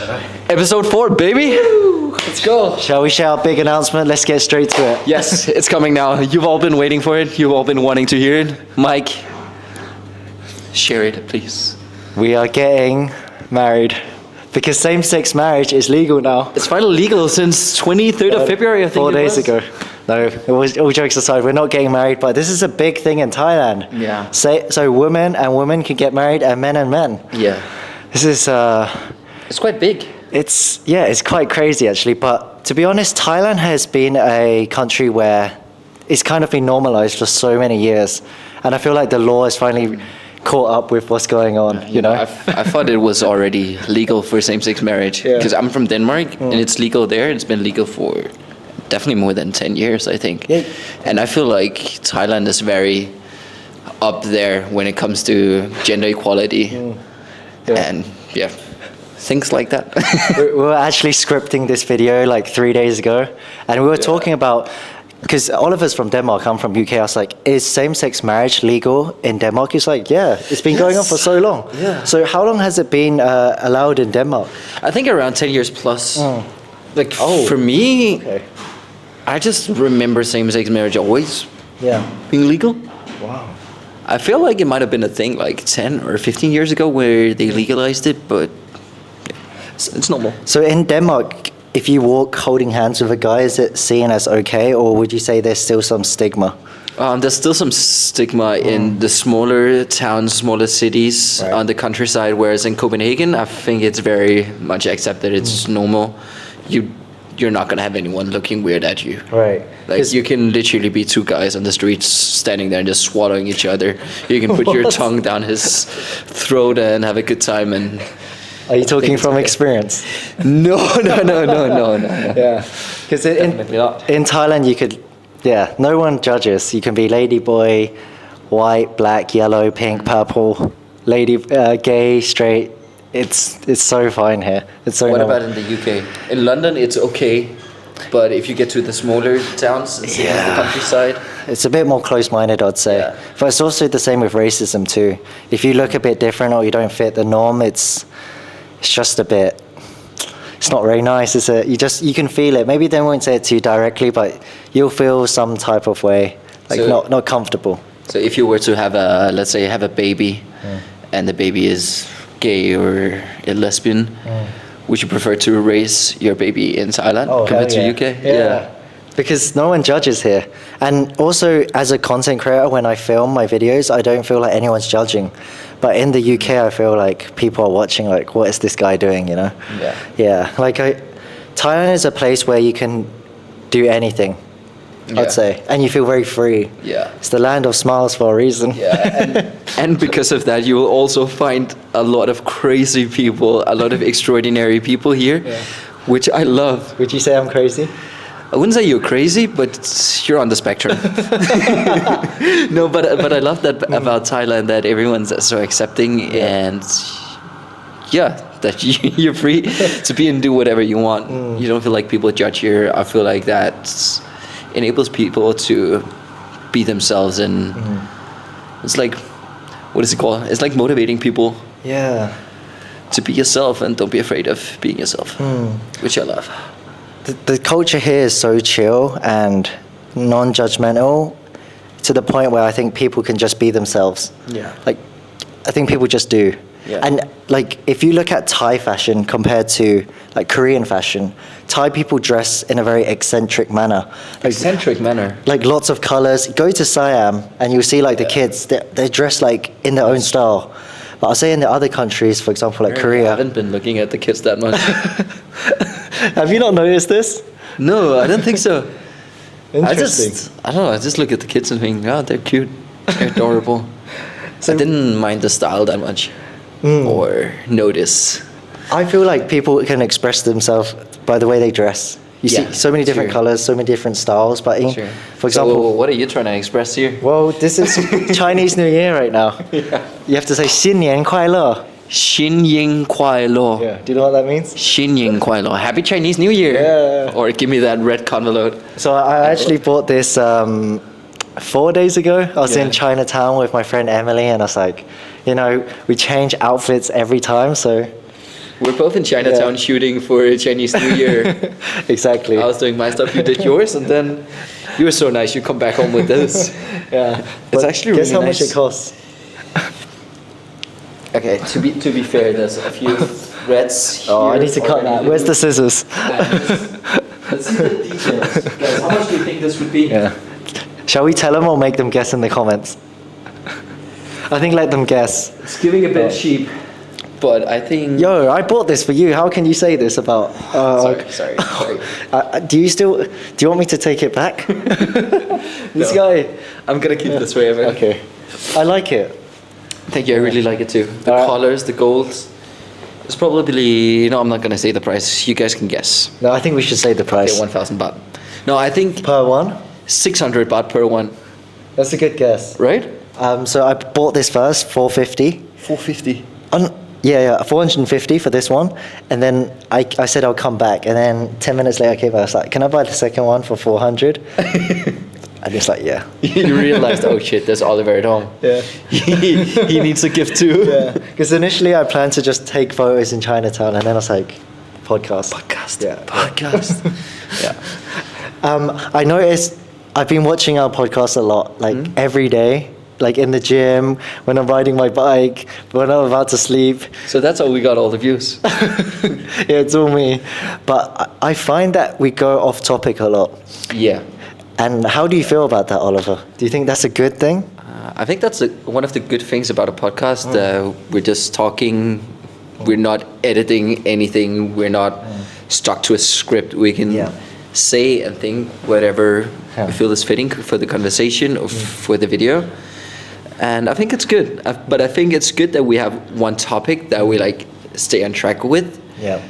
Episode 4, baby! Let's go! Shall we share our big announcement? Let's get straight to it. Yes, it's coming now. You've all been waiting for it. You've all been wanting to hear it. Mike, share it, please. We are getting married because same-sex marriage is legal now. It's finally legal since 23rd of February, I think 4 it days was. ago. No, it was, all jokes aside, we're not getting married, but this is a big thing in Thailand. Yeah. So women and women can get married and men. Yeah. This is, It's quite big. it's quite crazy actually. But to be honest, Thailand has been a country where it's kind of been normalized for so many years. And I feel like the law has finally caught up with what's going on, you know? I thought it was already legal for same-sex marriage. Yeah. Because I'm from Denmark, and it's legal there. It's been legal for definitely more than 10 years, I think. Yeah. And I feel like Thailand is very up there when it comes to gender equality. Yeah. And yeah, things like that. We were actually scripting this video like 3 days ago, and we were talking about, because all of us from Denmark, I'm from UK, I was like, is same-sex marriage legal in Denmark? He's like, yeah, it's been going on for so long. Yeah. So how long has it been allowed in Denmark? I think around 10 years plus. Like Oh. for me, Okay. I just remember same-sex marriage always Yeah. being legal. Wow. I feel like it might have been a thing like 10 or 15 years ago where they legalized it, but it's normal. So in Denmark, if you walk holding hands with a guy, is it seen as okay, or would you say there's still some stigma? There's still some stigma in the smaller towns, smaller cities Right. on the countryside, whereas in Copenhagen, I think it's very much accepted. It's normal. You're not gonna have anyone looking weird at you. Right. Like you can literally be two guys on the streets standing there and just swallowing each other. You can put your What? tongue down his throat and have a good time. And Are you talking it's from okay. experience? no. Yeah. Because Definitely not. in Thailand, you could, no one judges. You can be lady boy, white, black, yellow, pink, purple, lady, gay, straight. It's so fine here. It's so What normal. about in the UK? In London, it's okay, but if you get to the smaller towns and cities, the countryside, It's a bit more close-minded, I'd say. Yeah. But it's also the same with racism too. If you look a bit different or you don't fit the norm, it's just a bit. It's not very nice. You can feel it. Maybe they won't say it to you directly, but you'll feel some type of way, like So- not comfortable. so if you were to have let's say, have a baby, and the baby is gay or a lesbian, would you prefer to raise your baby in Thailand compared to hell UK? Yeah. Because no one judges here. And also, as a content creator, when I film my videos, I don't feel like anyone's judging. But in the UK, I feel like people are watching, like, what is this guy doing, you know? Yeah. Yeah. Like, Thailand is a place where you can do anything, Yeah. I'd say. And you feel very free. Yeah. It's the land of smiles for a reason. Yeah, and because of that, you will also find a lot of crazy people, a lot of extraordinary people here, which I love. Would you say I'm crazy? I wouldn't say you're crazy, but you're on the spectrum. No, but I love that about Thailand, that everyone's so accepting and that you're free to be and do whatever you want. You don't feel like people judge you. I feel like that enables people to be themselves, and it's like, what is it called? It's like motivating people Yeah. to be yourself and don't be afraid of being yourself, which I love. The culture here is so chill and non-judgmental to the point where I think people can just be themselves. Yeah. Like, I think people just do. Yeah. And like, if you look at Thai fashion compared to like Korean fashion, Thai people dress in a very eccentric manner. Like, Eccentric manner. like lots of colors. Go to Siam and you'll see like the kids, they're dressed like in their own style. But I'll say in the other countries, for example, like I Korea. haven't been looking at the kids that much. Have you not noticed this? No, I don't think so. Interesting. I don't know, I just look at the kids and think, oh, they're cute, they're adorable. I didn't mind the style that much, or notice. I feel like people can express themselves by the way they dress. You Yeah, see so many different true. colors, so many different styles. But Sure. for example, so what are you trying to express here? well, this is Chinese New Year right now. You have to say 新年快乐. 新年快乐. Yeah. Do you know what that means? 新年快乐. Happy Chinese New Year. Yeah. Or give me that red envelope. So I actually bought this 4 days ago. I was Yeah. in Chinatown with my friend Emily, and I was like, we change outfits every time, so We're both in Chinatown shooting for Chinese New Year. Exactly. I was doing my stuff, you did yours, and then you were so nice. You come back home with this. Yeah. It's But actually guess really how nice. much it costs? Okay, to be fair, there's a few threads. Oh, I here need to cut that. already. Where's the scissors? Let's see the details. Guys, how much do you think this would be? Yeah. Shall we tell them or make them guess in the comments? I think let them guess. It's giving a bit cheap, but I think. Yo, I bought this for you. How can you say this about? Sorry. Do you want me to take it back? This guy. I'm gonna keep this forever. Okay. I like it. Thank you. I really like it too. The colors, the golds. It's probably I'm not gonna say the price. You guys can guess. No, I think we should say the price. Okay, 1,000 baht. No, I think Per one? 600 baht per one. That's a good guess. Right? So I bought this first, 450. 450. Yeah, 450 for this one. And then I said I'll come back. And then 10 minutes later I came back. I was like, can I buy the second one for 400? And it's like, yeah. You realized, oh shit, there's Oliver at home. Yeah. he needs a gift too. Yeah. Because initially I planned to just take photos in Chinatown. And then I was like, podcast. Yeah. Podcast. I noticed I've been watching our podcast a lot, like every day, like in the gym, when I'm riding my bike, when I'm about to sleep. So that's how we got all the views. Yeah, it's all me. But I find that we go off topic a lot. Yeah. And how do you feel about that, Oliver? Do you think that's a good thing? I think that's one of the good things about a podcast. We're just talking. We're not editing anything. We're not stuck to a script. We can say and think whatever we feel is fitting for the conversation or for the video. And I think it's good. But I think it's good that we have one topic that we like stay on track with. Yeah.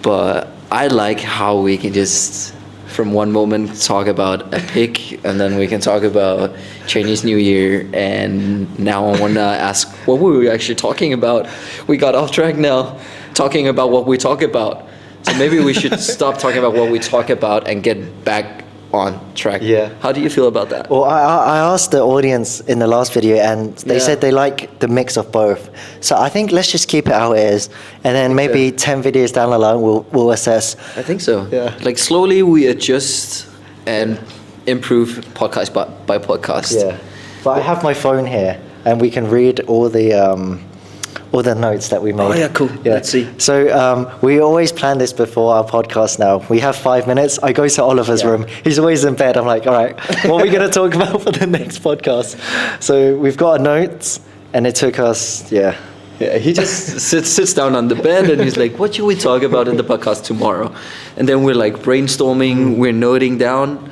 But I like how we can just from one moment talk about a pig, and then we can talk about Chinese New Year, and now I want to ask what were we actually talking about. We got off track now, talking about what we talk about. So maybe we should stop talking about what we talk about and get back on track. Yeah. How do you feel about that? Well, I asked the audience in the last video, and they said they like the mix of both. So I think let's just keep it how it is, and then maybe 10 videos down the line we'll assess. I think so. Yeah. Like slowly we adjust and improve podcast by podcast. Yeah. But I have my phone here, and we can read all the notes that we made. Oh yeah, cool. Yeah. Let's see. So we always plan this before our podcast now. We have 5 minutes. I go to Oliver's room. He's always in bed. I'm like, all right, what are we going to talk about for the next podcast? So we've got our notes, and it took us, Yeah, he just sits down on the bed and he's like, what should we talk about in the podcast tomorrow? And then we're like brainstorming, we're noting down.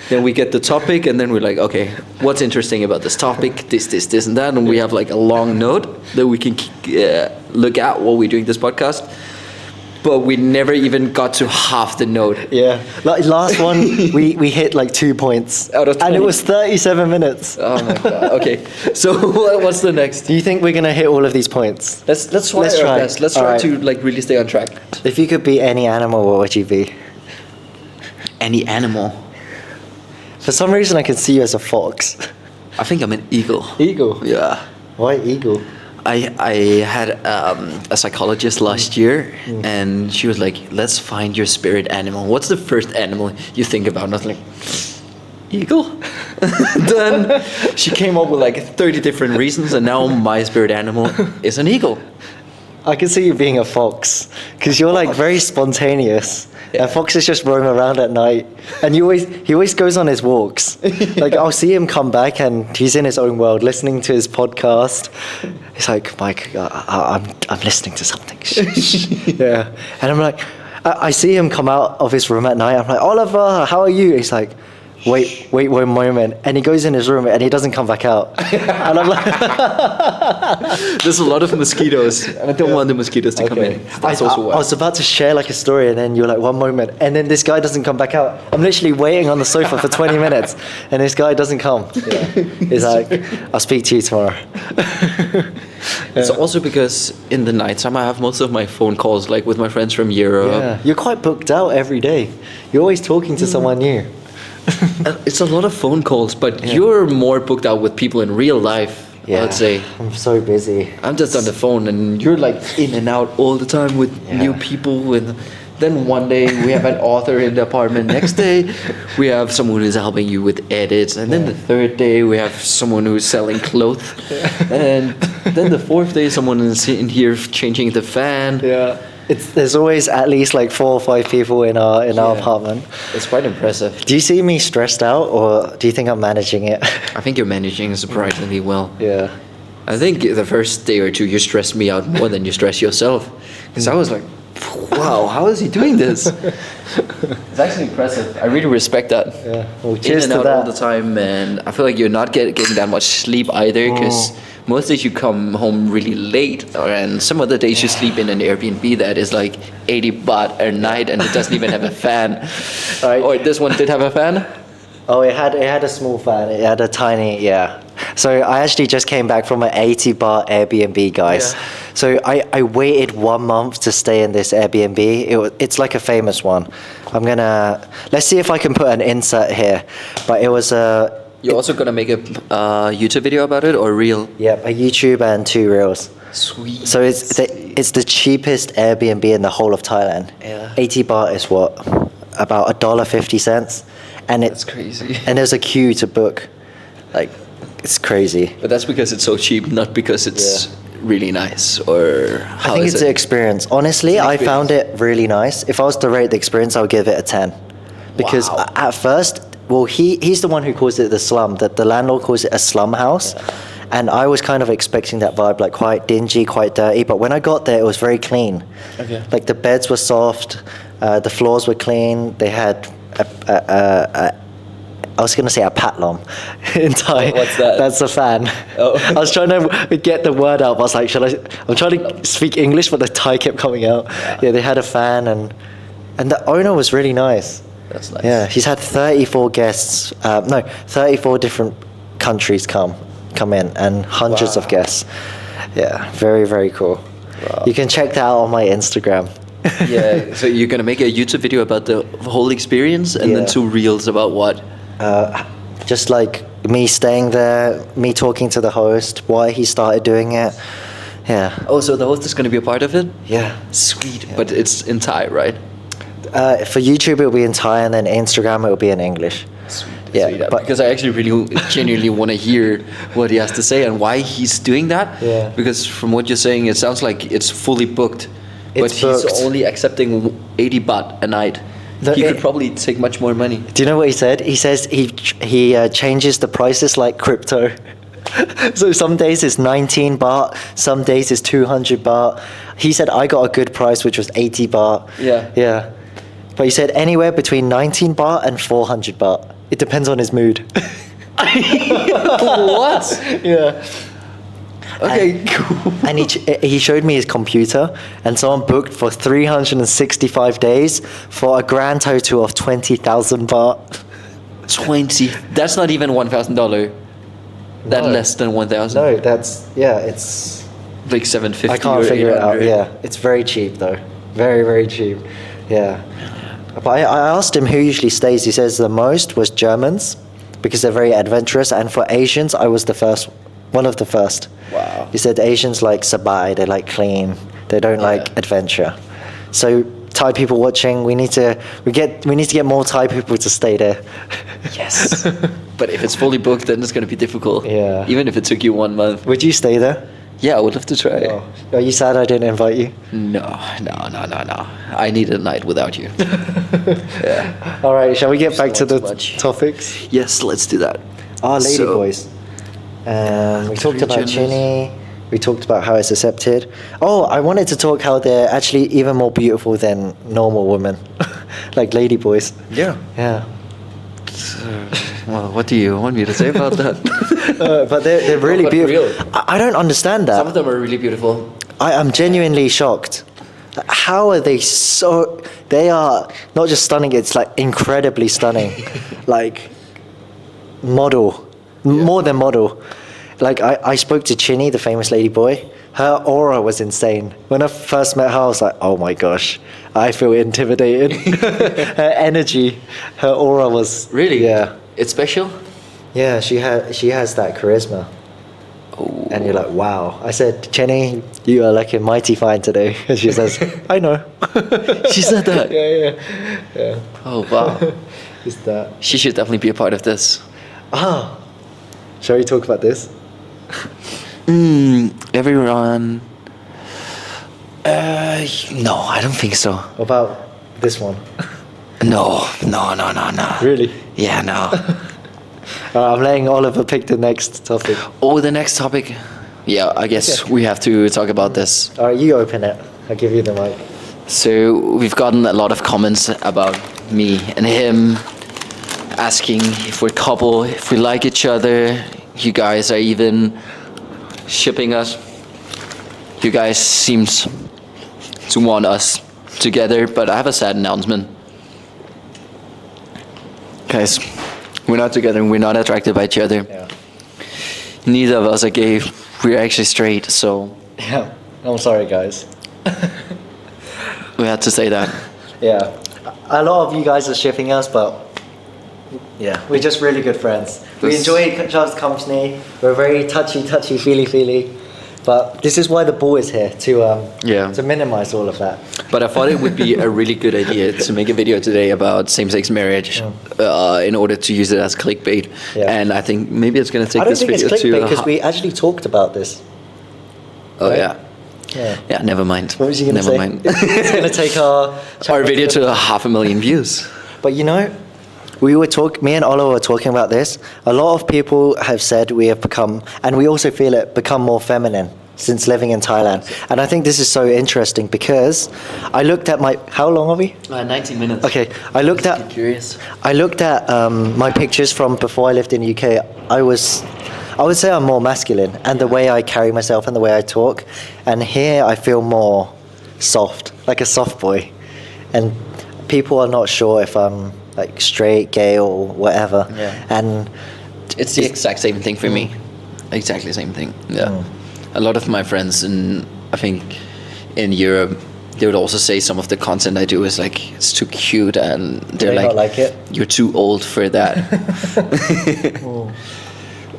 Then we get the topic, and then we're like, okay, what's interesting about this topic? This, and that. And we have like a long note that we can look at while we're doing this podcast. But we never even got to half the note. yeah. Like last one, we hit like 2 points. Out of 20. And it was 37 minutes. Oh my God. Okay, so what's the next? Do you think we're going to hit all of these points? Let's try Let's our try. best. Let's All try right. to like really stay on track. If you could be any animal, what would you be? Any animal. For some reason, I can see you as a fox. I think I'm an eagle. Eagle? Yeah. Why eagle? I had a psychologist last year, and she was like, let's find your spirit animal. What's the first animal you think about? And I was like, eagle? Then she came up with like 30 different reasons, and now my spirit animal is an eagle. I can see you being a fox because you're like very spontaneous. Yeah. And foxes just roam around at night, and he always goes on his walks. Like I'll see him come back, and he's in his own world, listening to his podcast. He's like, Mike, I'm listening to something. Yeah, and I'm like, I see him come out of his room at night. I'm like, Oliver, how are you? He's like, wait one moment, and he goes in his room and he doesn't come back out. And I'm like, there's a lot of mosquitoes, and I don't want the mosquitoes to come in. That's also why. I was about to share like a story, and then you're like, one moment, and then this guy doesn't come back out. I'm literally waiting on the sofa for 20 minutes, and this guy doesn't come. Yeah. He's like, I'll speak to you tomorrow. It's also because in the nighttime I have most of my phone calls like with my friends from Europe. Yeah. You're quite booked out every day. You're always talking to someone new. It's a lot of phone calls, but you're more booked out with people in real life. Yeah, I'd say. I'm so busy. I'm just on the phone, and you're like in and out all the time with new people. Then one day we have an author in the apartment. Next day we have someone who's helping you with edits, and then the third day we have someone who's selling clothes, and then the fourth day someone is in here changing the fan. Yeah. There's always at least like 4 or 5 people in our apartment. It's quite impressive. Do you see me stressed out, or do you think I'm managing it? I think you're managing surprisingly well. Yeah. I think the first day or two you stressed me out more than you stress yourself, because I was like, wow, how is he doing this? It's actually impressive. I really respect that. Yeah. Well, In cheers and to out that. all the time, and I feel like you're not getting that much sleep either, because most days you come home really late, and some other days you sleep in an Airbnb that is like 80 baht a night, and it doesn't even have a fan. Right. Or this one did have a fan? Oh, it had a small fan. It had a tiny, So I actually just came back from an 80 baht Airbnb, guys. Yeah. So I waited 1 month to stay in this Airbnb. It's like a famous one. Let's see if I can put an insert here. But it was You're also gonna make a YouTube video about it, or reel? a YouTube and 2 reels. Sweet. So it's the cheapest Airbnb in the whole of Thailand. Yeah. 80 baht is what? About $1.50. And That's crazy. And there's a queue to book. Like, it's crazy. But that's because it's so cheap, not because it's really nice, or how I think is it's it? the experience. Honestly, I found it really nice. If I was to rate the experience, I would give it a 10. Because Wow. at first, well, he's the one who calls it the slum. That the landlord calls it a slum house. And I was kind of expecting that vibe, like quite dingy, quite dirty. But when I got there, it was very clean. Okay. Like the beds were soft, the floors were clean. They had I was going to say a patlom in Thai. What's that? That's a fan. Oh. I was trying to get the word out. But I was like, I'm trying to speak English, but the Thai kept coming out. Yeah, they had a fan, and the owner was really nice. That's nice. Yeah, he's had 34 guests. 34 different countries come in, and hundreds of guests. Yeah, very, very cool. Wow. You can check that out on my Instagram. Yeah, so you're gonna make a YouTube video about the whole experience, and then 2 reels about what? Just like me staying there, me talking to the host, why he started doing it. Yeah. Oh, so the host is gonna be a part of it? Yeah. Sweet. But it's in Thai, right? For YouTube, it'll be in Thai, and then Instagram, it'll be in English. Sweet. Yeah, Sweet. but- Because I actually really genuinely want to hear what he has to say and why he's doing that. Yeah. Because from what you're saying, it sounds like it's fully booked. But It's he's booked. only accepting 80 baht a night. He could probably take much more money. Do you know what he said? He says he changes the prices like crypto. So some days it's 19 baht, some days it's 200 baht. He said I got a good price, which was 80 baht. Yeah. Yeah. But he said anywhere between 19 baht and 400 baht. It depends on his mood. What? Yeah. Okay, cool. And he showed me his computer, and someone booked for 365 days for a grand total of 20,000 baht. 20. That's not even $1,000. That No. less than 1,000. No, it's Like 750. I can't or figure it out. 800. Yeah, it's very cheap though, very very cheap. Yeah, but I asked him who usually stays. He says the most was Germans because they're very adventurous, and for Asians, I was one of the first. Wow. He said Asians like sabai, they like clean, they don't like adventure. So Thai people watching, we need to get more Thai people to stay there. Yes. But if it's fully booked, then it's going to be difficult. Yeah. Even if it took you 1 month. Would you stay there? Yeah, I would love to try. Oh. Are you sad I didn't invite you? No. I need a night without you. Yeah. All right, shall we get back to Too the much. topics? Yes, let's do that. Lady So- boys. We talked about genders. Chinny. We talked about how it's accepted. Oh, I wanted to talk how they're actually even more beautiful than normal women, like lady boys. Yeah. Yeah. Well, what do you want me to say about that? But they're really but beautiful. real. I don't understand that. Some of them are really beautiful. I'm genuinely shocked. How are they so? They are not just stunning. It's like incredibly stunning, like model, more than model. Like I spoke to Chinny, the famous lady boy. Her aura was insane. When I first met her, I was like, oh my gosh, I feel intimidated. Her energy, her aura was Really? Yeah, It's special? yeah. She has that charisma. Oh. And you're like, wow. I said, Jenny, you are looking mighty fine today. And she says, I know. She said that? Yeah. Oh, wow. Is that? She should definitely be a part of this. Shall we talk about this? Everyone... no, I don't think so. About this one? No. Really? Yeah, no. I'm letting Oliver pick the next topic. Oh, the next topic. Yeah, I guess we have to talk about this. All right, you open it. I'll give you the mic. So we've gotten a lot of comments about me and him, asking if we're a couple, if we like each other. You guys are even shipping us. You guys seems to want us together, but I have a sad announcement. Guys, we're not together and we're not attracted by each other. Yeah. Neither of us are gay. We're actually straight, so Yeah. I'm sorry, guys. we had to say that. Yeah. A lot of you guys are shipping us, but yeah, we're just really good friends. We enjoy each other's company. We're very touchy, feely. But this is why the ball is here, to minimize all of that. But I thought it would be a really good idea to make a video today about same-sex marriage in order to use it as clickbait. Yeah. And I think maybe it's going to take I don't this think video it's to... clickbait because we actually talked about this. Oh, right? yeah. Yeah, never mind. What was you going to say? Never mind. It's going to take our video to 500,000 views. But you know, me and Oliver were talking about this. A lot of people have said we have become, and we also feel it, become more feminine since living in Thailand. And I think this is so interesting because I looked at how long are we? 19 minutes. Okay, I looked at my pictures from before I lived in the UK. I would say I'm more masculine, and the way I carry myself and the way I talk. And here I feel more soft, like a soft boy. And people are not sure if I'm like straight, gay, or whatever. Yeah. And it's the exact same thing for me. Exactly the same thing. Yeah. A lot of my friends I think in Europe, they would also say some of the content I do is like, it's too cute, and they're not like it. You're too old for that.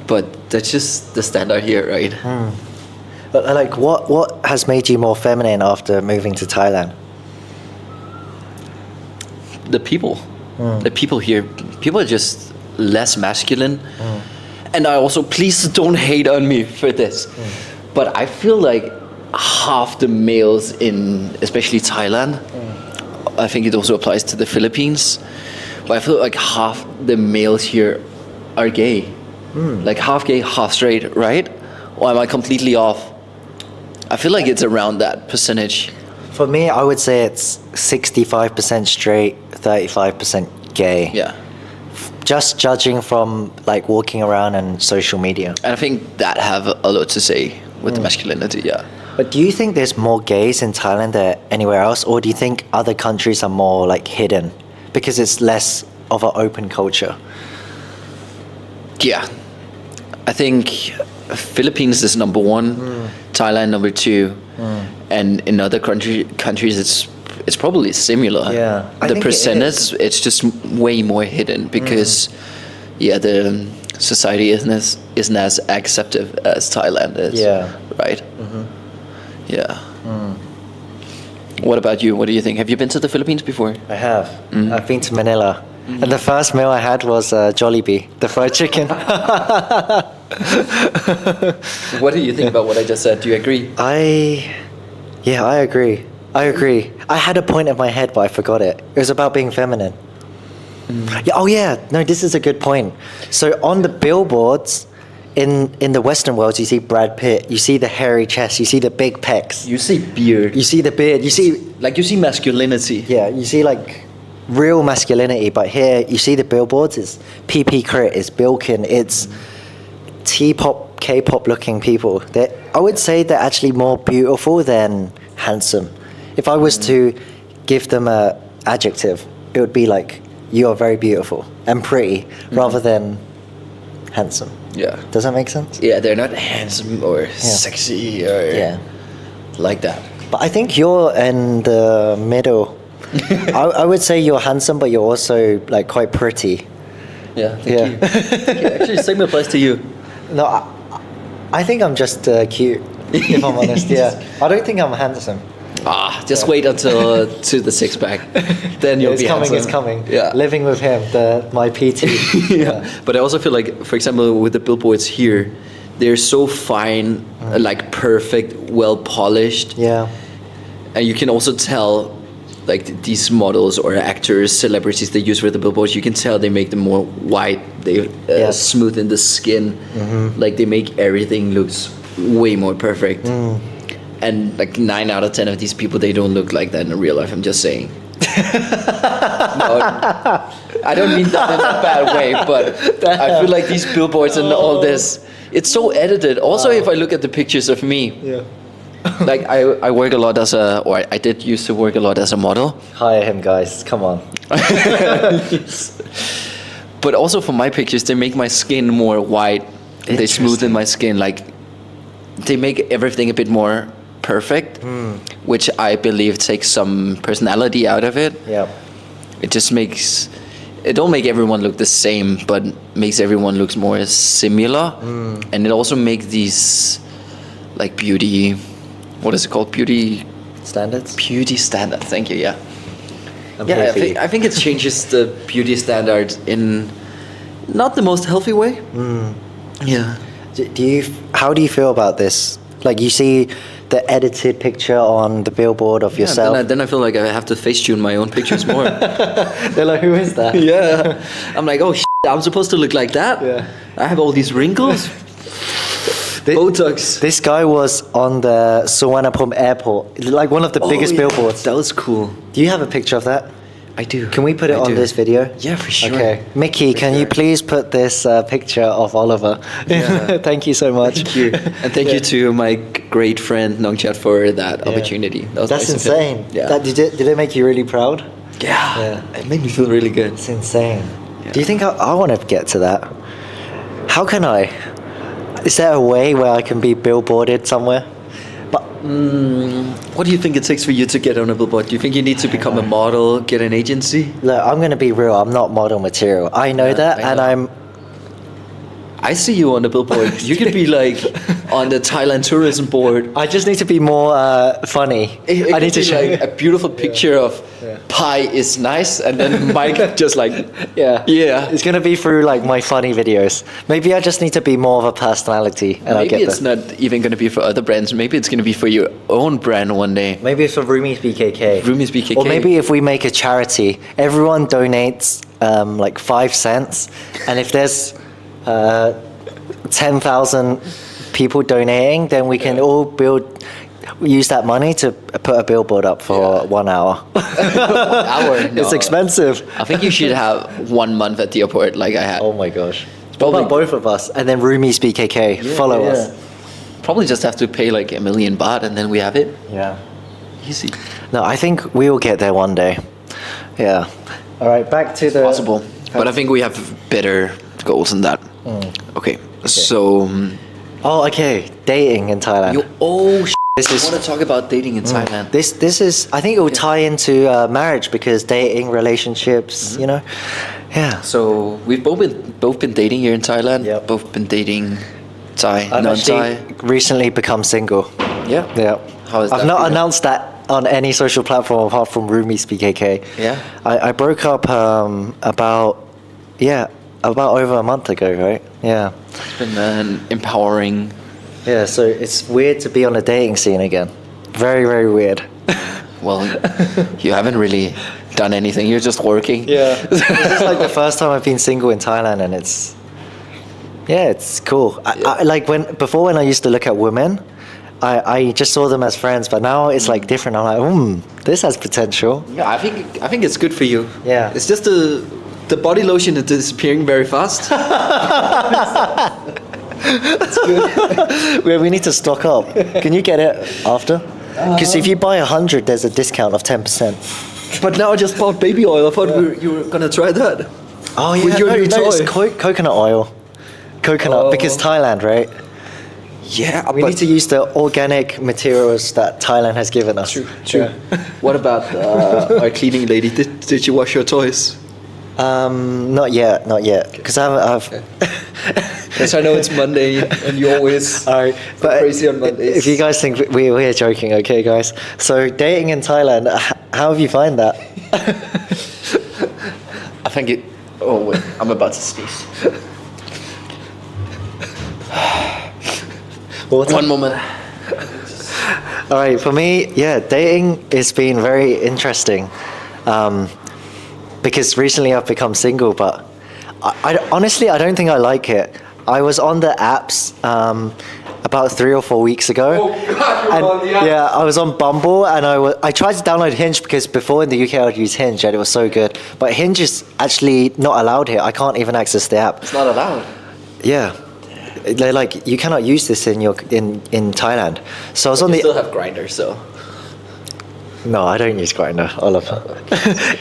But that's just the standard here, right? But like, what has made you more feminine after moving to Thailand? The people. The people here, people are just less masculine. And I also, please don't hate on me for this, but I feel like half the males in especially Thailand, I think it also applies to the Philippines, but I feel like half the males here are gay. Like half gay, half straight, right? Or am I completely off? I feel like it's around that percentage. For me, I would say it's 65% straight, 35% gay. Yeah. Just judging from like walking around and social media. And I think that have a lot to say with the masculinity, yeah. But do you think there's more gays in Thailand than anywhere else? Or do you think other countries are more like hidden because it's less of an open culture? Yeah. I think Philippines is number one, Thailand number two, and in other countries it's probably similar. Yeah, I the think percentage it's just way more hidden because the society isn't as acceptive as Thailand is. Yeah. Right. Yeah. What about you? What do you think? Have you been to the Philippines before? I have. I've been to Manila. And the first meal I had was Jollibee, the fried chicken. What do you think about what I just said? Do you agree? I agree. I had a point in my head, but I forgot it. It was about being feminine. Yeah, no, this is a good point. So on the billboards in the Western world, you see Brad Pitt, you see the hairy chest, you see the big pecs. You see beard. You see the beard, you see masculinity. Yeah, you see like real masculinity, but here you see the billboards, it's PP Crit, it's Bilkin, it's T-pop, K-pop looking people. I would say they're actually more beautiful than handsome. If I was to give them a adjective, it would be like, you are very beautiful and pretty, rather than handsome. Yeah. Does that make sense? Yeah, they're not handsome or sexy or like that. But I think you're in the middle. I would say you're handsome, but you're also like quite pretty. Yeah, thank you. Actually, same applies to you. No, I think I'm just cute, if I'm honest. Yeah, I don't think I'm handsome. Just wait until to the six pack, then you'll be handsome. It's coming. Yeah, living with him, my PT. yeah. But I also feel like, for example, with the billboards here, they're so fine, like perfect, well polished. Yeah. And you can also tell, like these models or actors, celebrities they use for the billboards, you can tell they make them more white. They smoothen the skin. Like they make everything looks way more perfect. And like 9 out of 10 of these people, they don't look like that in real life. I'm just saying. No, I don't mean that in a bad way, but I feel like these billboards and all this, it's so edited. Also, if I look at the pictures of me, like I work a lot I did used to work a lot as a model. Hire him, guys. Come on. But also for my pictures, they make my skin more white. They smoothen my skin. Like they make everything a bit more perfect, which I believe takes some personality out of it. Yeah. It just makes it don't make everyone look the same, but makes everyone look more similar. And it also makes these like beauty, what is it called? Beauty standards. Thank you. Yeah. I think it changes the beauty standard in not the most healthy way. Yeah. How do you feel about this? Like you see the edited picture on the billboard of yourself. Then I feel like I have to face tune my own pictures more. They're like, who is that? Yeah. I'm like, oh, I'm supposed to look like that? Yeah. I have all these wrinkles. Botox. This guy was on the Suvarnabhumi airport, like one of the biggest billboards. That was cool. Do you have a picture of that? I do. Can we put it on this video? Yeah, for sure. Okay. Mickey, can you please put this picture of Oliver? Yeah. Thank you so much. Thank you. And thank you to my great friend Nongchat for that opportunity. That's nice insane. Yeah. Did it make you really proud? Yeah. It made me feel really good. It's insane. Yeah. Do you think I want to get to that? How can I? Is there a way where I can be billboarded somewhere? But what do you think it takes for you to get on a billboard? Do you think you need to become a model, get an agency? Look, I'm going to be real. I'm not model material. I know that, and I see you on the billboard. You could be like on the Thailand tourism board. I just need to be more funny. I need to show like a beautiful picture of pie is nice, and then Mike just like yeah. It's gonna be through like my funny videos. Maybe I just need to be more of a personality, and I'll get maybe it's not even gonna be for other brands. Maybe it's gonna be for your own brand one day. Maybe it's for roomiesbkk. Roomiesbkk. Or maybe if we make a charity, everyone donates like 5 cents, and if there's 10,000 people donating, then we can all use that money to put a billboard up for 1 hour. 1 hour? No. It's expensive. I think you should have 1 month at the airport like I had. Oh my gosh. What about both of us? And then roomiesbkk, follow us. Probably just have to pay like $1 million baht and then we have it. Yeah. Easy. No, I think we will get there one day. Yeah. All right, back to the... Possible. But I think we have better goals than that. Okay. So... Oh, okay. Dating in Thailand. I want to talk about dating in Thailand. This is, I think it will tie into marriage because dating, relationships, you know? Yeah. So we've both been dating here in Thailand. Yep. Both been dating Thai, I've non-Thai. recently become single. Yeah. Yeah. How is that? I've not announced that on any social platform apart from roomiesbkk. Yeah. I broke up about over a month ago, right? Yeah. It's been an empowering... Yeah, so it's weird to be on a dating scene again. Very, very weird. Well, you haven't really done anything. You're just working. Yeah. This is like the first time I've been single in Thailand, and it's cool. I like before when I used to look at women, I just saw them as friends, but now it's like different. I'm like, this has potential. Yeah, I think it's good for you. Yeah. It's just the body lotion is disappearing very fast. That's good. We need to stock up. Can you get it after? Because if you buy 100, there's a discount of 10%. But now I just bought baby oil. I thought you were gonna try that. Oh yeah, with your new toy. It's coconut oil. Coconut, because Thailand, right? Yeah, we need to use the organic materials that Thailand has given us. True. Yeah. What about our cleaning lady? Did you wash your toys? Not yet. Because I've Because I know it's Monday and you always All right, go crazy on Mondays. if you guys think we're joking, okay, guys. So dating in Thailand, how have you find that? I think it. Oh wait, I'm about to sneeze. One moment. All right, for me, yeah, dating has been very interesting, because recently I've become single, but I honestly I don't think I like it. I was on the apps about 3 or 4 weeks ago. Oh God, you're and, on the app. yeah, I was on Bumble, and I tried to download Hinge because before in the UK I'd use Hinge and it was so good, but Hinge is actually not allowed here. I can't even access the app. It's not allowed. Yeah. They're like, you cannot use this in Thailand. So I was on You the. still have Grindr, so. No, I don't use Grindr.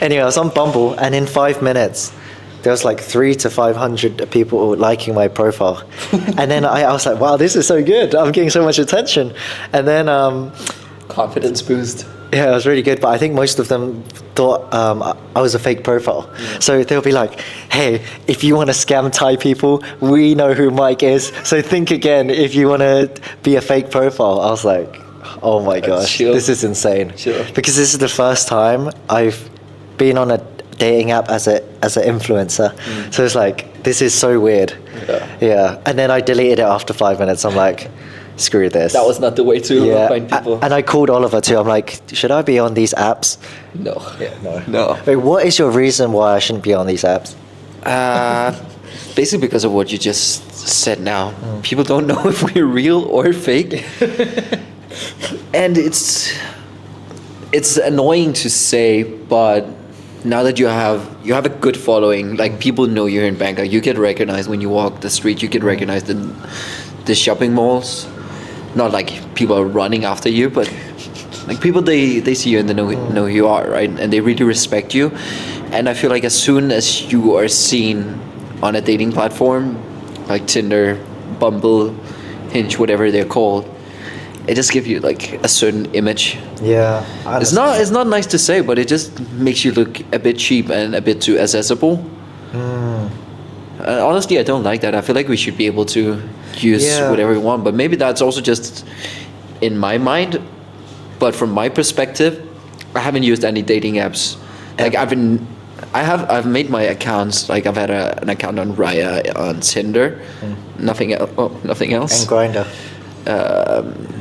Anyway, I was on Bumble, and in 5 minutes, there was like 300 to 500 people liking my profile, and then I was like, wow, this is so good. I'm getting so much attention, and then Confidence boost. yeah, it was really good. But I think most of them thought I was a fake profile. Yeah. So they'll be like, hey, if you want to scam Thai people, we know who Mike is. So think again if you want to be a fake profile. I was like, oh my gosh, chill. this is insane. Chill. Because this is the first time I've been on a dating app as an influencer. So it's like, this is so weird. Yeah. And then I deleted it after 5 minutes. I'm like, screw this. That was not the way to find people. And I called Oliver too. I'm like, should I be on these apps? No. Yeah, no. No. Wait, what is your reason why I shouldn't be on these apps? Basically because of what you just said now. People don't know if we're real or fake. And it's annoying to say, but now that you have a good following, like people know you're in Bangkok, you get recognized when you walk the street, you get recognized in the shopping malls. Not like people are running after you, but like people they see you and they know who you are, right? And they really respect you. And I feel like as soon as you are seen on a dating platform like Tinder, Bumble, Hinge, whatever they're called, it just gives you like a certain image. Yeah. It's not nice to say, but it just makes you look a bit cheap and a bit too accessible. Honestly, I don't like that. I feel like we should be able to use whatever we want, but maybe that's also just in my mind. But from my perspective, I haven't used any dating apps. Like I've made my accounts. Like I've had an account on Raya, on Tinder, nothing else. Nothing else. And Grindr.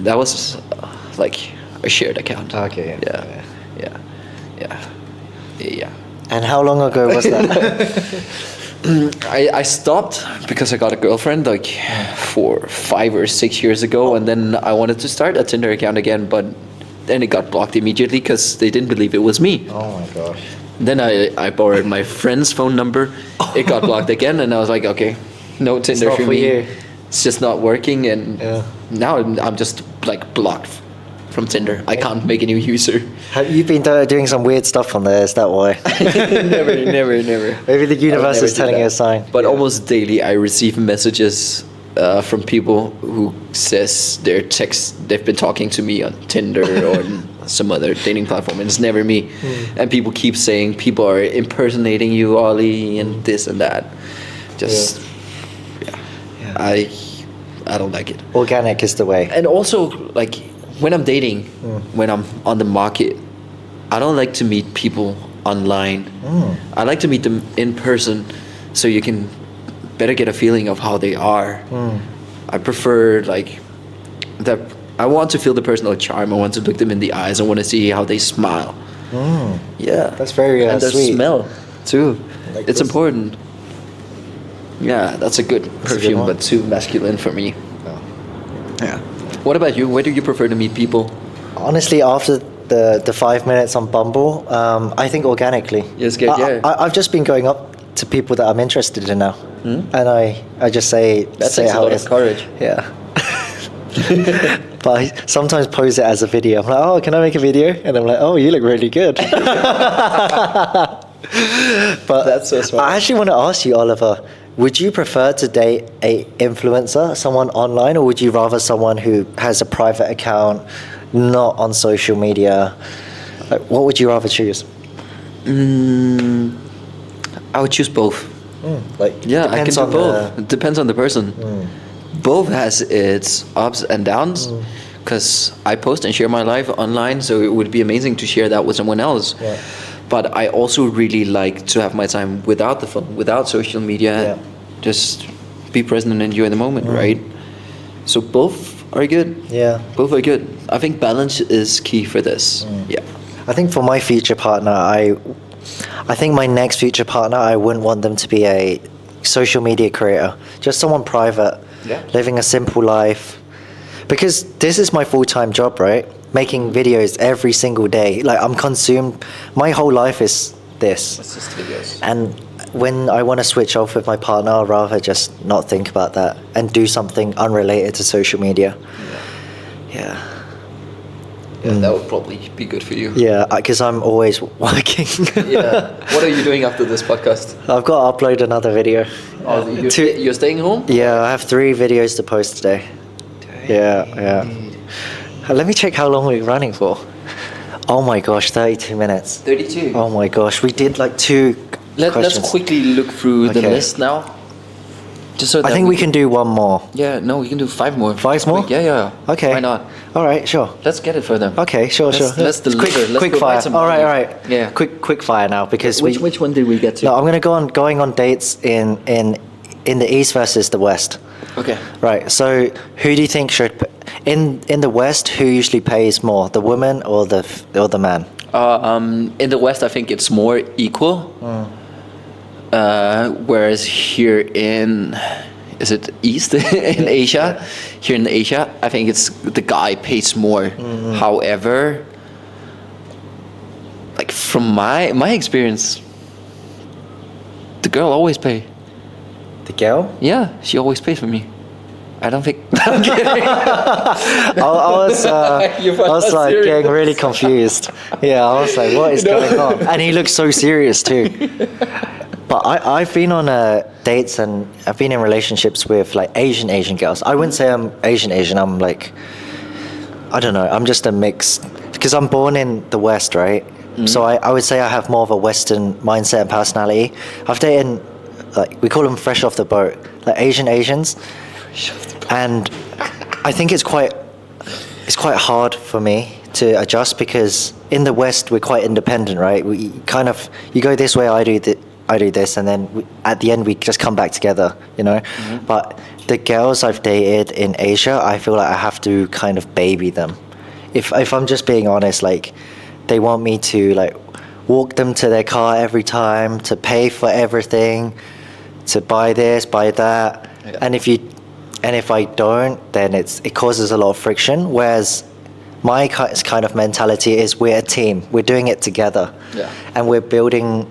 That was like a shared account. Okay. Yeah. And how long ago was that? I stopped because I got a girlfriend like 5 or 6 years ago, and then I wanted to start a Tinder account again, but then it got blocked immediately because they didn't believe it was me. Oh my gosh. Then I borrowed my friend's phone number. It got blocked again, and I was like, okay, no Tinder not for for me. you. It's just not working, and Yeah. now I'm just like blocked from Tinder. I can't make a new user. Have you been doing some weird stuff on there? Is that why? Never. Maybe the universe never is do telling that. you a sign. But almost daily, I receive messages from people who says they've been talking to me on Tinder or on some other dating platform, and it's never me. And people keep saying people are impersonating you, Ollie, and this and that. Just I don't like it. Organic is the way. And also, like when I'm dating, when I'm on the market, I don't like to meet people online. I like to meet them in person, so you can better get a feeling of how they are. I prefer like that. I want to feel the personal charm. I want to look them in the eyes. I want to see how they smile. Yeah, That's very and their sweet. smell too. Like It's this. important. Yeah, that's a good a good perfume, one. but too masculine for me. Oh. Yeah. What about you? Where do you prefer to meet people? Honestly, after the 5 minutes on Bumble, I think organically. Yes, good, yeah. I've just been going up to people that I'm interested in now, and I just say That say takes a how lot it of is. courage. Yeah. But I sometimes pose it as a video. I'm like, oh, can I make a video? And I'm like, oh, you look really good. But That's so smart. I actually want to ask you, Oliver, would you prefer to date a influencer, someone online, or would you rather someone who has a private account, not on social media? Like, what would you rather choose? I would choose both. Like Yeah, I can depends do on both. It depends on the person. Both has its ups and downs. Because I post and share my life online, so it would be amazing to share that with someone else. Yeah. But I also really like to have my time without the phone, without social media. Yeah. Just be present and enjoy the moment, right? So both are good. Yeah. Both are good. I think balance is key for this. Yeah. I think for my future partner, I think my next future partner, I wouldn't want them to be a social media creator. Just someone private, living a simple life. Because this is my full-time job, right? Making videos every single day. Like I'm consumed. My whole life is this. It's just videos. And when I want to switch off with my partner, I'd rather just not think about that and do something unrelated to social media. Yeah. Yeah, that would probably be good for you. Yeah, because I'm always working. Yeah. What are you doing after this podcast? I've got to upload another video. Oh, you're staying home? Yeah, I have 3 videos to post today. Yeah. Let me check how long we're running for. Oh my gosh, 32 minutes. 32. Oh my gosh, we did like 2 Let's questions. quickly look through the Okay. list now. Just so I that think we can do 1 more. Yeah, no, we can do 5 more. 5 more? Yeah. Okay. Why not? All right, sure. Let's get it for them. Okay, sure. Let's deliver. Quick, Let's quick provide fire. some All right. value. Yeah. Quick fire now because Which one did we get to? No, I'm going on dates in the East versus the West. Okay. Right. So who do you think should in the West? Who usually pays more, the woman or the man? In the West, I think it's more equal. Whereas here in, is it East in Asia? Here in Asia, I think it's the guy pays more. However, like from my experience, the girl always pay. The girl? Yeah, she always pays for me. I don't think. I'm kidding. I was like getting really confused. Yeah, I was like, what is going on? And he looks so serious too. But I've been on dates and I've been in relationships with like Asian girls. I wouldn't say I'm Asian. I'm like, I don't know. I'm just a mix because I'm born in the West, right? So I would say I have more of a Western mindset and personality. I've dated like we call them fresh off the boat, like Asians. And I think it's quite hard for me to adjust because in the West we're quite independent, right? We kind of you go this way, I do this, and then at the end we just come back together, you know. But the girls I've dated in Asia, I feel like I have to kind of baby them. If I'm just being honest, like they want me to like walk them to their car every time, to pay for everything, to buy this, buy that, and if I don't, then it causes a lot of friction. Whereas my kind of mentality is we're a team, we're doing it together, and we're building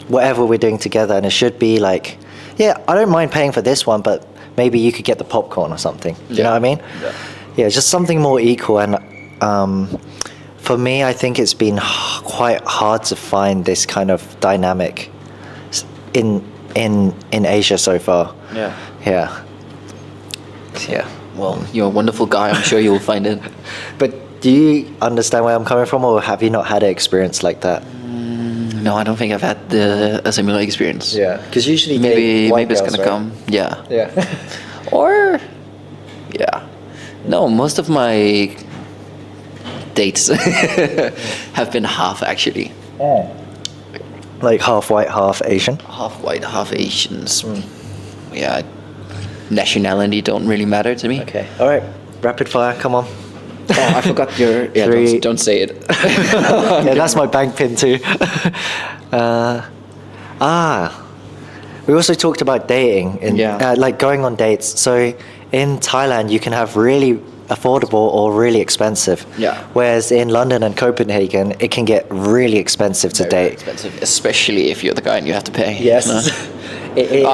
whatever we're doing together. And it should be like, yeah, I don't mind paying for this one, but maybe you could get the popcorn or something. You know what I mean? Yeah, just something more equal. And for me, I think it's been quite hard to find this kind of dynamic in Asia so far. Yeah. Well, you're a wonderful guy. I'm sure you'll find it. But do you understand where I'm coming from, or have you not had an experience like that? No, I don't think I've had a similar experience. Yeah, because usually maybe it's gonna come. Yeah. Or no, most of my dates have been half actually. Like half white, half Asian. Half white, half Asians. Yeah. Nationality don't really matter to me. Okay. All right. Rapid fire. Come on. Oh, I forgot your. Yeah, don't say it. Yeah, that's my bank pin too. We also talked about dating like going on dates. So in Thailand, you can have really affordable or really expensive. Yeah. Whereas in London and Copenhagen, it can get really expensive to date. Expensive, especially if you're the guy and you have to pay. Yes. No?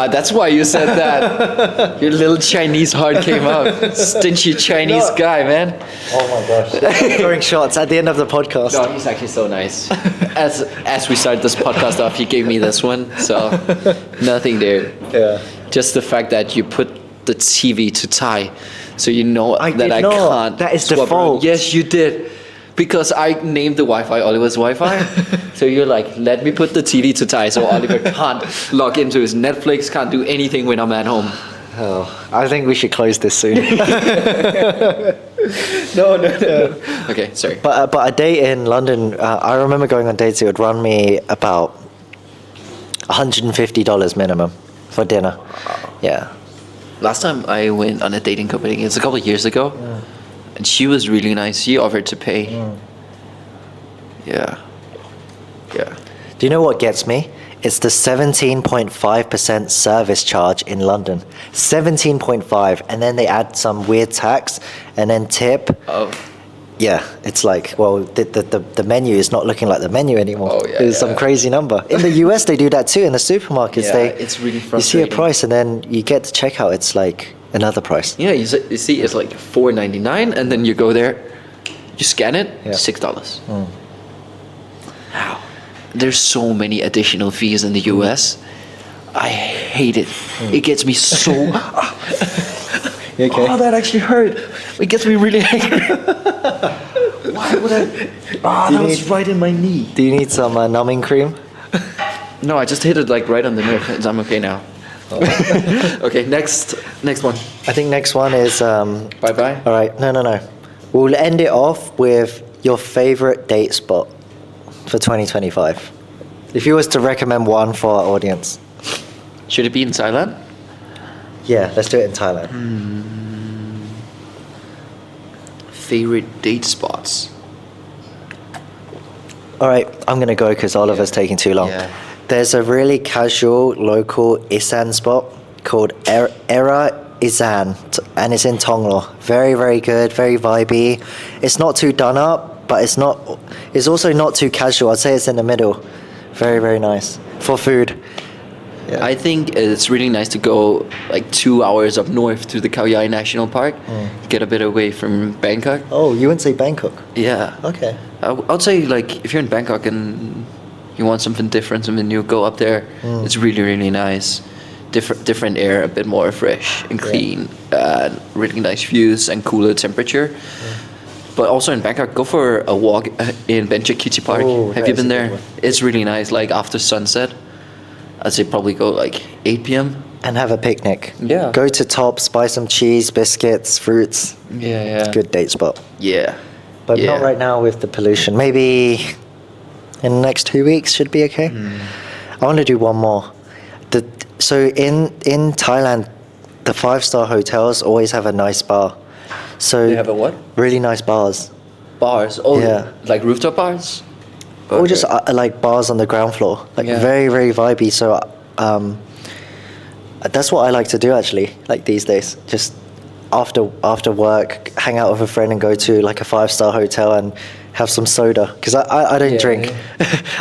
That's why you said that. Your little Chinese heart came up. Stingy Chinese guy, man. Oh my gosh. Throwing shots at the end of the podcast. No, he's actually so nice. As we started this podcast off, he gave me this one, so nothing there. Yeah. Just the fact that you put the TV to Thai, so you know I can't. That is default. Yes, you did. Because I named the Wi-Fi Oliver's Wi-Fi. So you're like, let me put the TV to Thai so Oliver can't log into his Netflix, can't do anything when I'm at home. Oh, I think we should close this soon. No. Okay, sorry. But a date in London, I remember going on dates. It would run me about $150 minimum for dinner. Yeah. Last time I went on a dating company, it's a couple of years ago, and she was really nice. She offered to pay. Yeah. Do you know what gets me? It's the 17.5% service charge in London. 17.5, and then they add some weird tax, and then tip. Oh. Yeah, it's like, well, the menu is not looking like the menu anymore. Oh, yeah, There's some crazy number. In the US, they do that too. In the supermarkets, Yeah, it's really you see a frustrating. price, and then you get to checkout. It's like another price. Yeah, you see, it's like $4.99, and then you go there, you scan it, Yeah. $6. Wow. There's so many additional fees in the US. I hate it. It gets me so. You okay? Oh, that actually hurt. It gets me really angry. Why would I? Ah, Do you that was need- right in my knee. Do you need some numbing cream? No, I just hit it like right on the nerve. I'm okay now. Okay, next one. I think next one is. Bye bye. All right, no. We'll end it off with your favorite date spot for 2025. If you was to recommend one for our audience. Should it be in Thailand? Yeah, let's do it in Thailand. Favorite date spots. All right, I'm going to go because Oliver's taking too long. Yeah. There's a really casual local Isan spot called Era Isan, and it's in Tonglo. Very, very good, very vibey. It's not too done up, but it's also not too casual. I'd say it's in the middle. Very, very nice. For food. Yeah. I think it's really nice to go like 2 hours up north to the Khao Yai National Park, get a bit away from Bangkok. Oh, you wouldn't say Bangkok? Yeah. Okay. I'd say like if you're in Bangkok and you want something different, something new, go up there. It's really, really nice. Different air, a bit more fresh and clean, really nice views and cooler temperature. But also in Bangkok, go for a walk in Benchakichi Park. Oh, Have that you is been a good there? one. It's really nice, like after sunset. I'd say probably go like 8 p.m. And have a picnic. Yeah. Go to Tops, buy some cheese, biscuits, fruits. Yeah. Good date spot. Yeah. But Yeah. not right now with the pollution. Maybe in the next 2 weeks should be okay. I want to do one more. So in Thailand, the 5-star hotels always have a nice bar. So They have a what? really nice bars. Bars. Oh, Yeah. like rooftop bars? Or just like bars on the ground floor. Like Yeah. very, very vibey. So that's what I like to do actually, like these days. Just after work, hang out with a friend and go to like a 5-star hotel and have some soda. Because I don't drink.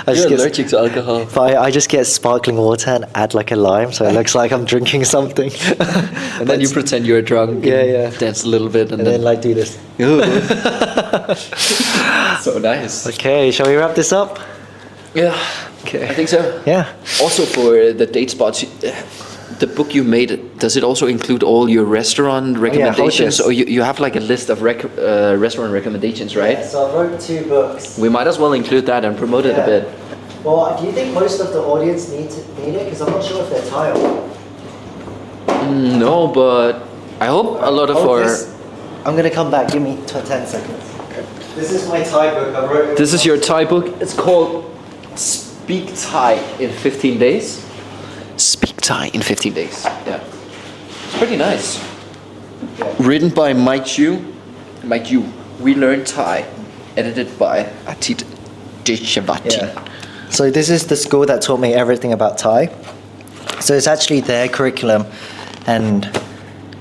I You're get- allergic to alcohol. But I just get sparkling water and add like a lime, so it looks like I'm drinking something. And then you pretend you're drunk. Yeah, and yeah. Dance a little bit and, and then like do this. so nice. Okay, shall we wrap this up? Yeah. Okay. I think so. Yeah. Also for the date spots, the book you made, does it also include all your restaurant recommendations? this. Or you have like a list of restaurant recommendations, right? So I wrote 2 books. We might as well include that and promote it a Yeah. bit. Well, do you think most of the audience need it? Because I'm not sure if they're Thai or not. No, but I hope a lot of our... I'm gonna come back. Give me 10 seconds. This is my Thai book. I wrote. This is your Thai book. It's called Speak Thai in 15 Days. Speak Thai in 15 days. Yeah. It's pretty nice. Written by Mike Yu. Mike Yu. We Learn Thai. Edited by Atit Deshavatin. Yeah. So this is the school that taught me everything about Thai. So it's actually their curriculum, and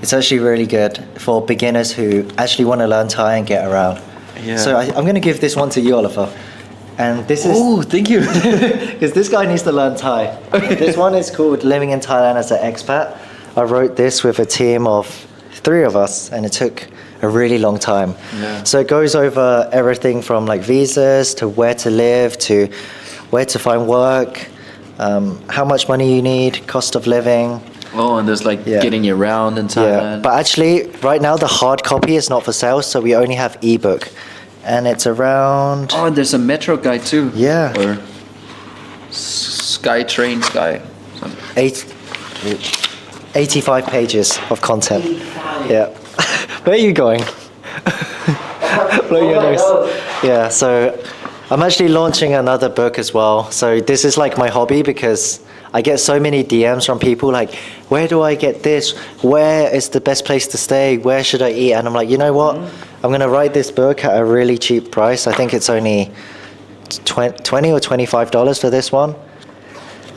it's actually really good for beginners who actually want to learn Thai and get around. Yeah. So I'm going to give this one to you, Oliver. And this is Oh, thank you. because this guy needs to learn Thai. This one is called Living in Thailand as an Expat. I wrote this with a team of 3 of us, and it took a really long time. Yeah. So it goes over everything from like visas to where to live to where to find work, how much money you need, cost of living. Oh, and there's like Yeah. getting around in Thailand. But actually, right now the hard copy is not for sale, so we only have ebook. and it's around Oh, there's a metro guide too. Yeah. Or Sky. eight, 85 pages of content. Yeah. Where are you going? Blow your nose. Yeah, so I'm actually launching another book as well. So this is like my hobby because I get so many DMs from people like, where do I get this? Where is the best place to stay? Where should I eat? And I'm like, you know what? I'm going to write this book at a really cheap price. I think it's only $20 or $25 for this one.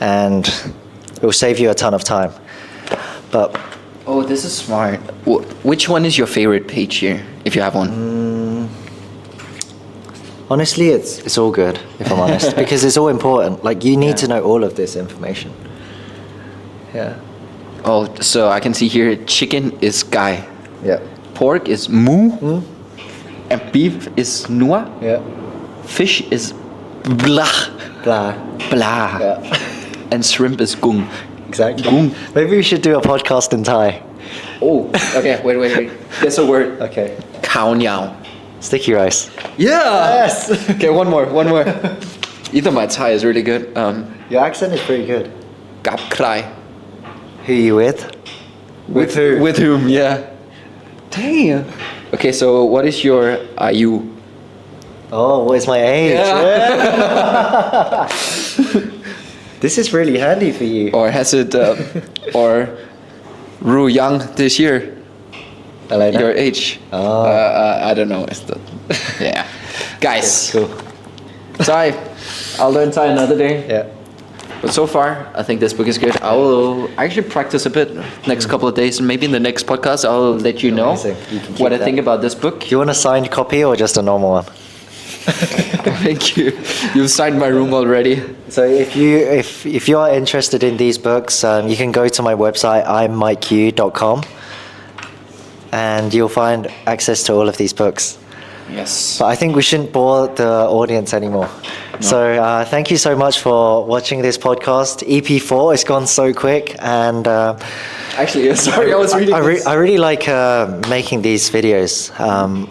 And it will save you a ton of time. But Oh, this is smart. Which one is your favorite page here, if you have one? honestly, it's all good, if I'm honest, because it's all important. Like, you need to know all of this information. Yeah. Oh, so I can see here, chicken is gai, Yeah. pork is mu, and beef is nua, Yeah. fish is blah, Blah. blah, Yeah. and shrimp is gung. Exactly. Gung. Maybe we should do a podcast in Thai. Oh, okay, wait. Guess a word. Okay. Khao nyao. Sticky rice. Yeah! Yes. Okay, one more. Either my Thai is really good. Your accent is pretty good. Gap krai. Who are you with? With who? With whom, yeah. Damn. Okay, so what is your IU? Oh, what is my age? Yeah. This is really handy for you. Or has it, or Ru Young this year? I like that. Your age? Oh. I don't know. Yeah. Guys, Cool. Thai. I'll learn Thai another day. Yeah. But so far, I think this book is good. I will actually practice a bit next couple of days, and maybe in the next podcast, I'll let you know Amazing. You can keep what I that. think about this book. Do you want a signed copy or just a normal one? Thank you. You've signed my room already. So if you are interested in these books, you can go to my website immikeq.com, and you'll find access to all of these books. Yes. But I think we shouldn't bore the audience anymore. So thank you so much for watching this podcast. EP4 has gone so quick, and Actually, sorry, I was reading this. I really like making these videos.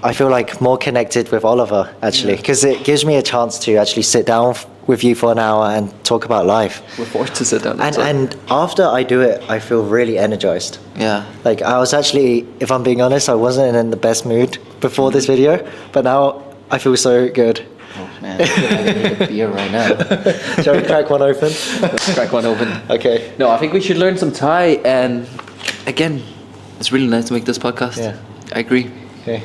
I feel like more connected with Oliver, actually, because it gives me a chance to actually sit down with you for an hour and talk about life. We're forced to sit down. And after I do it, I feel really energized. Yeah. Like, I was actually, if I'm being honest, I wasn't in the best mood before this video, but now I feel so good. Oh man, I feel like I need a beer right now. Shall we crack one open? Let's crack one open. Okay. No, I think we should learn some Thai, and again, it's really nice to make this podcast. Yeah. I agree. Okay.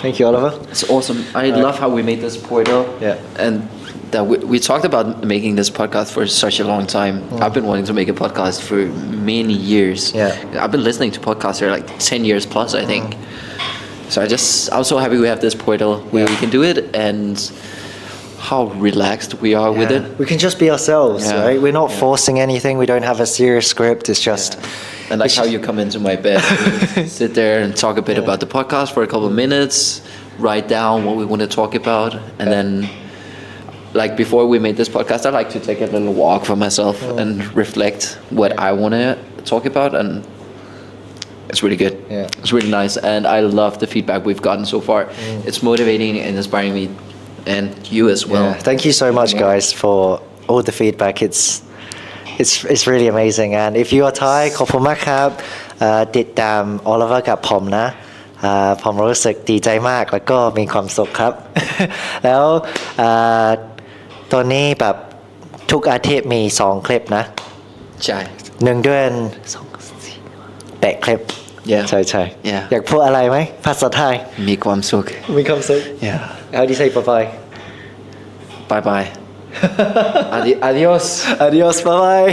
Thank you, Oliver. It's awesome. I love how we made this portal. Yeah. And that we talked about making this podcast for such a long time. I've been wanting to make a podcast for many years. Yeah. I've been listening to podcasts for like 10 years plus, I think. So I'm so happy we have this portal where we can do it, and how relaxed we are with it. We can just be ourselves, Yeah. right? We're not forcing anything. We don't have a serious script. It's just... And like how you come into my bed, sit there and talk a bit about the podcast for a couple of minutes, write down what we want to talk about, and then, like before we made this podcast, I like to take a little walk for myself and reflect what I want to talk about, and it's really good. Yeah. It's really nice, and I love the feedback we've gotten so far. It's motivating and inspiring me, and you as well. Yeah. Thank you so much, guys, for all the feedback. It's really amazing. And if you are Thai, ขอบคุณมากครับติดตาม Oliver กับผมนะผมรู้สึกดีใจมากแล้วก็มีความสุขครับ แล้วตอนนี้แบบทุกอาทิตย์มี2คลิปนะ ใช่ 1 เดือน8คลิป Yeah. ใช่ Yeah. อยากพูดอะไรไหมภาษาไทย มีความสุข มีความสุข Yeah. How do you say bye-bye? Bye bye. Adios. Adios, bye-bye.